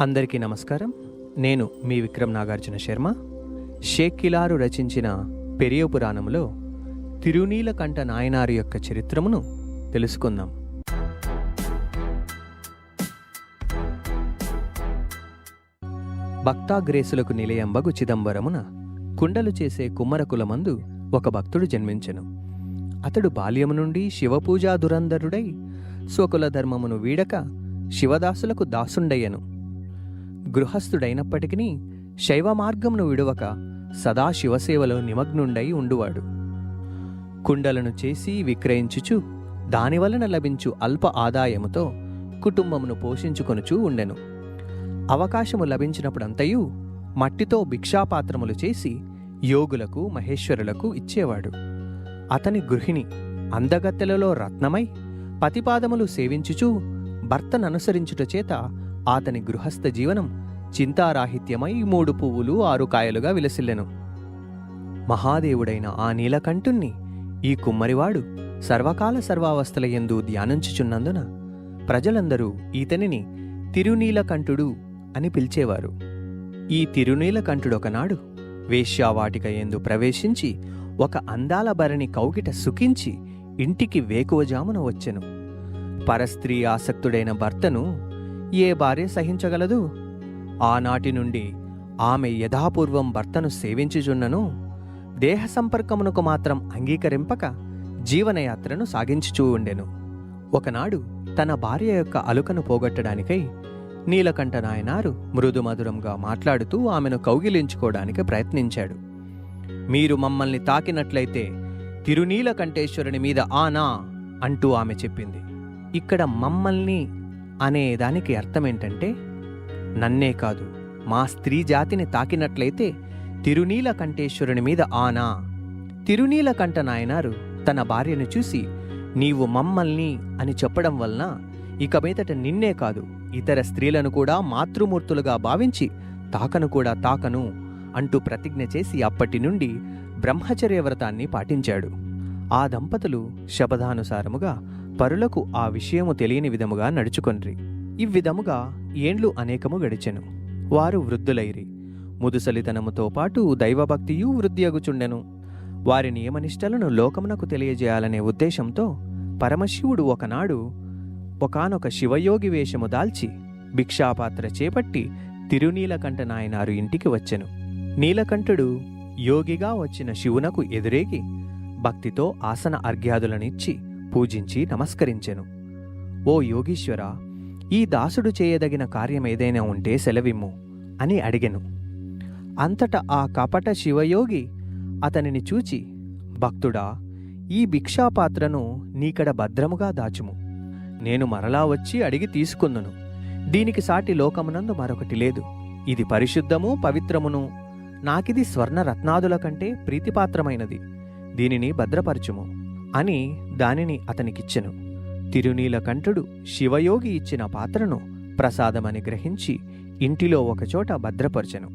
అందరికీ నమస్కారం. నేను మీ విక్రమ్ నాగార్జున శర్మ. షేక్కిలారు రచించిన పెరియ పురాణంలో తిరునీలకంఠ నాయనారు యొక్క చరిత్రమును తెలుసుకుందాం. భక్తాగ్రేసులకు నిలయంబగు చిదంబరమున కుండలు చేసే కుమ్మరకులమందు ఒక భక్తుడు జన్మించెను. అతడు బాల్యము నుండి శివపూజా దురంధరుడై స్వకుల ధర్మమును వీడక శివదాసులకు దాసుండయ్యను. గృహస్థుడైనప్పటికీ శైవ మార్గమును విడువక సదా శివసేవలో నిమగ్నుండై ఉండువాడు. కుండలను చేసి విక్రయించుచు దానివలన లభించు అల్ప ఆదాయముతో కుటుంబమును పోషించుకొనుచూ ఉండెను. అవకాశము లభించినప్పుడంతయు మట్టితో భిక్షాపాత్రములు చేసి యోగులకు మహేశ్వరులకు ఇచ్చేవాడు. అతని గృహిణి అందగత్తెలలో రత్నమై పతిపాదములు సేవించుచూ భర్తననుసరించుట చేత అతని గృహస్థ జీవనం చింతారాహిత్యమై 3 పువ్వులు 6 కాయలుగా విలసిల్లెను. మహాదేవుడైన ఆ నీలకంఠుణ్ణి ఈ కుమ్మరివాడు సర్వకాల సర్వావస్థలయందు ధ్యానించుచున్నందున ప్రజలందరూ ఈతనిని తిరునీలకంఠుడు అని పిలిచేవారు. ఈ తిరునీలకంఠుడొకనాడు వేశ్యావాటిక యందు ప్రవేశించి ఒక అందాల భరణి కౌగిట సుఖించి ఇంటికి వేకువజామున వచ్చెను. పరస్త్రీ ఆసక్తుడైన భర్తను ఏ భార్య సహించగలదు? ఆనాటి నుండి ఆమె యథాపూర్వం భర్తను సేవించుచున్నను దేహ సంపర్కమునకు మాత్రం అంగీకరింపక జీవనయాత్రను సాగించుచూ ఉండెను. ఒకనాడు తన భార్య యొక్క అలుకను పోగొట్టడానికై నీలకంఠ నాయనారు మృదుమధురంగా మాట్లాడుతూ ఆమెను కౌగిలించుకోవడానికి ప్రయత్నించాడు. మీరు మమ్మల్ని తాకినట్లయితే తిరునీలకంఠేశ్వరుని మీద ఆనా అంటూ ఆమె చెప్పింది. ఇక్కడ మమ్మల్ని అనే దానికి అర్థమేంటంటే, నన్నే కాదు మా స్త్రీ జాతిని తాకినట్లయితే తిరునీలకంఠేశ్వరుని మీద ఆనా. తిరునీలకంఠ నాయనారు తన భార్యను చూసి నీవు మమ్మల్ని అని చెప్పడం వలన ఇక మీదట నిన్నే కాదు ఇతర స్త్రీలను కూడా మాతృమూర్తులుగా భావించి తాకను అంటూ ప్రతిజ్ఞ చేసి అప్పటి నుండి బ్రహ్మచర్య వ్రతాన్ని పాటించాడు. ఆ దంపతులు శపథానుసారముగా పరులకు ఆ విషయము తెలియని విధముగా నడుచుకొన్రి. ఇవ్విధముగా ఏండ్లు అనేకము గడిచెను. వారు వృద్ధులైరి. ముదుసలితనముతో పాటు దైవభక్తియు వృద్ధియగుచుండెను. వారి నియమనిష్టలను లోకమునకు తెలియజేయాలనే ఉద్దేశంతో పరమశివుడు ఒకనాడు ఒకానొక శివయోగి వేషము దాల్చి భిక్షాపాత్ర చేపట్టి తిరునీలకంఠ నాయనారు ఇంటికి వచ్చెను. నీలకంఠుడు యోగిగా వచ్చిన శివునకు ఎదురేగి భక్తితో ఆసన అర్ఘ్యాదులనిచ్చి పూజించి నమస్కరించెను. ఓ యోగీశ్వర, ఈ దాసుడు చేయదగిన కార్యమేదైనా ఉంటే సెలవిమ్ము అని అడిగెను. అంతటా ఆ కపట శివయోగి అతనిని చూచి, భక్తుడా, ఈ భిక్షాపాత్రను నీకడ భద్రముగా దాచుము. నేను మరలా వచ్చి అడిగి తీసుకుందును. దీనికి సాటి లోకమునందు మరొకటి లేదు. ఇది పరిశుద్ధము పవిత్రమును. నాకిది స్వర్ణ రత్నాదుల కంటే ప్రీతిపాత్రమైనది. దీనిని భద్రపరచుము అని దానిని అతనికిచ్చెను. తిరునీలకంఠుడు శివయోగి ఇచ్చిన పాత్రను ప్రసాదమని గ్రహించి ఇంటిలో ఒకచోట భద్రపరచెను.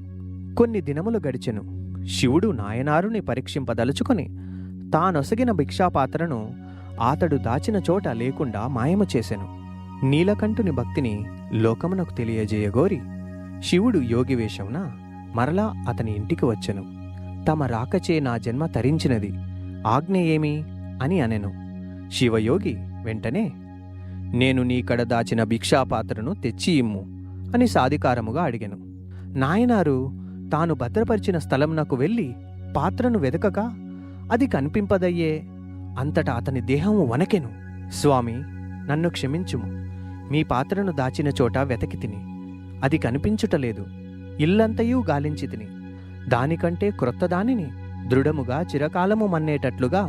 కొన్ని దినములు గడిచెను. శివుడు నాయనారుని పరీక్షింపదలుచుకొని తానొసగిన భిక్షాపాత్రను అతడు దాచిన చోట లేకుండా మాయము చేసెను. నీలకంఠుని భక్తిని లోకమునకు తెలియజేయగోరి శివుడు యోగివేషమున మరలా అతని ఇంటికి వచ్చెను. తమ రాకచే నా జన్మ తరించినది, ఆజ్ఞ ఏమి అని అనెను. శివయోగి వెంటనే నేను నీకడ దాచిన భిక్షాపాత్రను తెచ్చి ఇమ్ము అని సాధికారముగా అడిగెను. నాయనారు తాను భద్రపరిచిన స్థలమునకు వెళ్ళి పాత్రను వెదకక అది కనిపింపదయ్యే. అంతటా అతని దేహము వనకెను. స్వామి, నన్ను క్షమించుము. మీ పాత్రను దాచిన చోట వెతకి తిని అది కనిపించుటలేదు. ఇల్లంతయూ గాలించి తిని దానికంటే క్రొత్త దానిని దృఢముగా చిరకాలము మన్నేటట్లుగా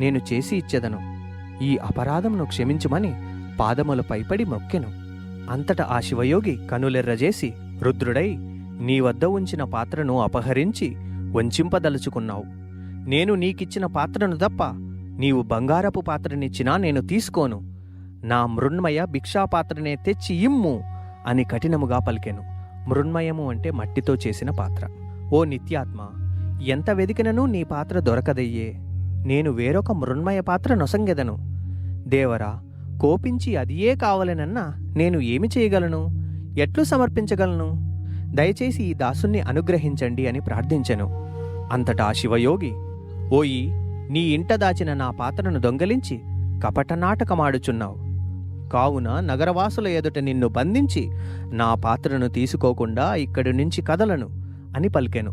నేను చేసి ఇచ్చెదను. ఈ అపరాధమును క్షమించుమని పాదములపై పడి మొక్కెను. అంతటా ఆ శివయోగి కనులెర్రజేసి, రుద్రుడై, నీ వద్ద ఉంచిన పాత్రను అపహరించి వంచింపదలుచుకున్నావు. నేను నీకిచ్చిన పాత్రను తప్ప నీవు బంగారపు పాత్రనిచ్చినా నేను తీసుకోను. నా మృణ్మయ భిక్షాపాత్రనే తెచ్చి ఇమ్ము అని కఠినముగా పలికెను. మృణ్మయము అంటే మట్టితో చేసిన పాత్ర. ఓ నిత్యాత్మ, ఎంత వెదికినను నీ పాత్ర దొరకదయ్యే. నేను వేరొక మృణ్మయ పాత్ర నొసంగెదను. దేవరా, కోపించి అదియే కావలెనన్నా నేను ఏమి చేయగలను? ఎట్లు సమర్పించగలను? దయచేసి ఈ దాసుణ్ణి అనుగ్రహించండి అని ప్రార్థించెను. అంతటా శివయోగి, ఓయి, నీ ఇంట దాచిన నా పాత్రను దొంగలించి కపట నాటకమాడుచున్నావు. కావున నగరవాసుల ఎదుట నిన్ను బంధించి నా పాత్రను తీసుకోకుండా ఇక్కడి నుంచి కదలను అని పలికెను.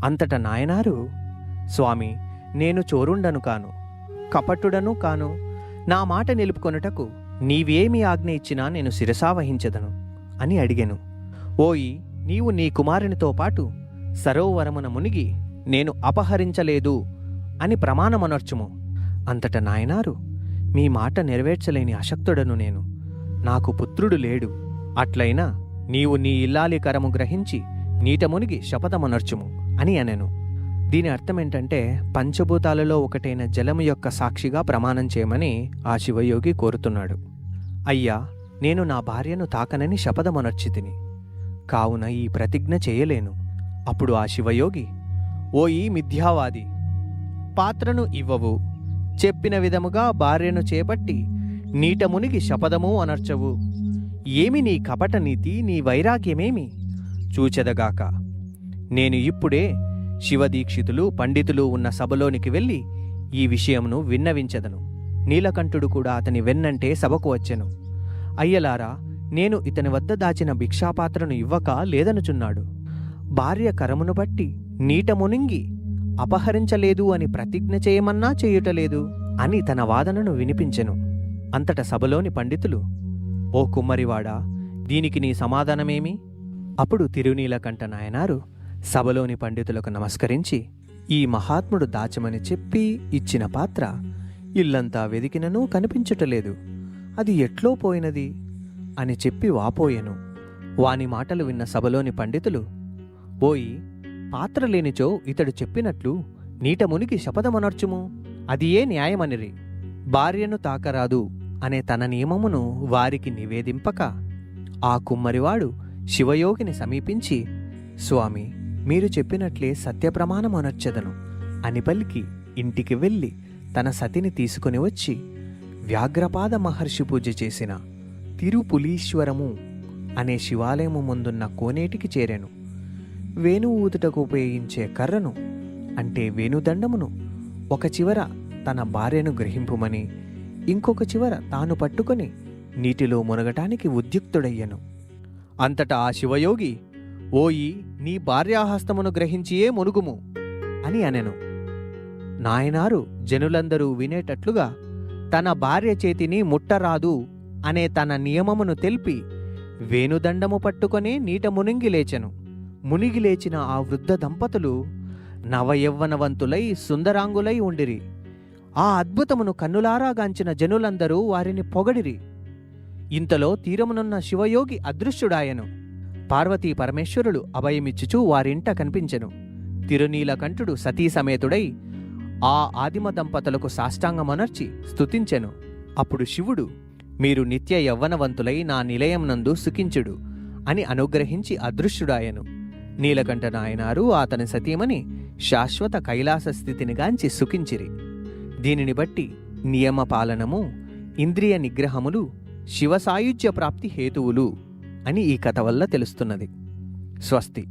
అంతట నాయనారు, స్వామి, నేను చోరుండను కాను, కపటుడను కాను. నా మాట నిలుపుకొనుటకు నీవేమి ఆజ్ఞ ఇచ్చినా నేను శిరసావహించదను అని అడిగెను. ఓయి, నీవు నీ కుమారునితో పాటు సరోవరమున మునిగి నేను అపహరించలేదు అని ప్రమాణమనర్చుము. అంతట నాయనారు, మీ మాట నెరవేర్చలేని అశక్తుడను నేను, నాకు పుత్రుడు లేడు. అట్లయినా నీవు నీ ఇల్లాలి కరము గ్రహించి నీట మునిగి శపథమనర్చుము అని అనెను. దీని అర్థమేంటంటే, పంచభూతాలలో ఒకటైన జలము యొక్క సాక్షిగా ప్రమాణం చేయమని ఆ శివయోగి కోరుతున్నాడు. అయ్యా, నేను నా భార్యను తాకనని శపథమనర్చితిని, కావున ఈ ప్రతిజ్ఞ చేయలేను. అప్పుడు ఆ శివయోగి, ఓయి మిథ్యావాది, పాత్రను ఇవ్వవు, చెప్పిన విధముగా భార్యను చేపట్టి నీట మునిగి శపథము అనర్చవు. ఏమి నీ కపట నీతి, నీ వైరాగ్యమేమి? చూచెదగాక. నేను ఇప్పుడే శివదీక్షితులు పండితులు ఉన్న సభలోనికి వెళ్ళి ఈ విషయమును విన్నవించెదను. నీలకంఠుడు కూడా అతని వెన్నంటే సభకు వచ్చెను. అయ్యలారా, నేను ఇతని వద్ద దాచిన భిక్షాపాత్రను ఇవ్వక లేదనుచున్నాడు. భార్య కరమును బట్టి నీట మునింగి అపహరించలేదు అని ప్రతిజ్ఞ చేయమన్నా చేయుటలేదు అని తన వాదనను వినిపించెను. అంతట సభలోని పండితులు, ఓ కుమ్మరివాడా, దీనికి నీ సమాధానమేమి? అప్పుడు తిరునీలకంఠ నాయనారు సభలోని పండితులకు నమస్కరించి, ఈ మహాత్ముడు దాచమని చెప్పి ఇచ్చిన పాత్ర ఇల్లంతా వెదికిననూ కనిపించటలేదు, అది ఎట్లో పోయినది అని చెప్పి వాపోయెను. వాని మాటలు విన్న సభలోని పండితులు, ఓయి, పాత్ర లేనిచో ఇతడు చెప్పినట్లు నీట మునిగి శపథమనర్చుము, అది ఏ న్యాయమనిరి. భార్యను తాకరాదు అనే తన నియమమును వారికి నివేదింపక ఆ కుమ్మరివాడు శివయోగిని సమీపించి, స్వామి, మీరు చెప్పినట్లే సత్యప్రమాణమనర్చెదను అని పలికి ఇంటికి వెళ్ళి తన సతిని తీసుకుని వచ్చి వ్యాఘ్రపాద మహర్షి పూజ చేసిన తిరుపులీశ్వరము అనే శివాలయము ముందున్న కోనేటికి చేరెను. వేణువు ఊదుటకు ఉపయోగించే కర్రను, అంటే వేణుదండమును, ఒక చివర తన భార్యను గ్రహింపుమని, ఇంకొక చివర తాను పట్టుకొని నీటిలో మునగటానికి ఉద్యుక్తుడయ్యను. అంతటా ఆ శివయోగి, ఓయి, నీ భార్యాహస్తమును గ్రహించియే మునుగుము అని అనెను. నాయనారు జనులందరూ వినేటట్లుగా తన భార్య చేతిని ముట్టరాదు అనే తన నియమమును తెలిపి వేణుదండము పట్టుకొనే నీట మునిగి లేచెను. మునిగి లేచిన ఆ వృద్ధ దంపతులు నవయవ్వనవంతులై సుందరాంగులై ఉండిరి. ఆ అద్భుతమును కన్నులారాగాంచిన జనులందరూ వారిని పొగడిరి. ఇంతలో తీరమునున్న శివయోగి అదృశ్యుడాయెను. పార్వతీ పరమేశ్వరులు అభయమిచ్చుచూ వారింట కనిపించెను. తిరునీలకంఠుడు సతీ సమేతుడై ఆ ఆదిమ దంపతులకు సాష్టాంగమనర్చి స్తుతించెను. అప్పుడు శివుడు, మీరు నిత్య యవ్వనవంతులై నా నిలయంనందు సుఖించుడు అని అనుగ్రహించి అదృశ్యుడాయెను. నీలకంఠ నాయనారు అతని సతీమణి శాశ్వత కైలాస స్థితిని గాంచి సుఖించిరి. దీనిని బట్టి నియమపాలనము, ఇంద్రియ నిగ్రహములు శివసాయుజ్య ప్రాప్తి హేతువులు అని ఈ కథ వల్ల తెలుస్తున్నది. స్వస్తి.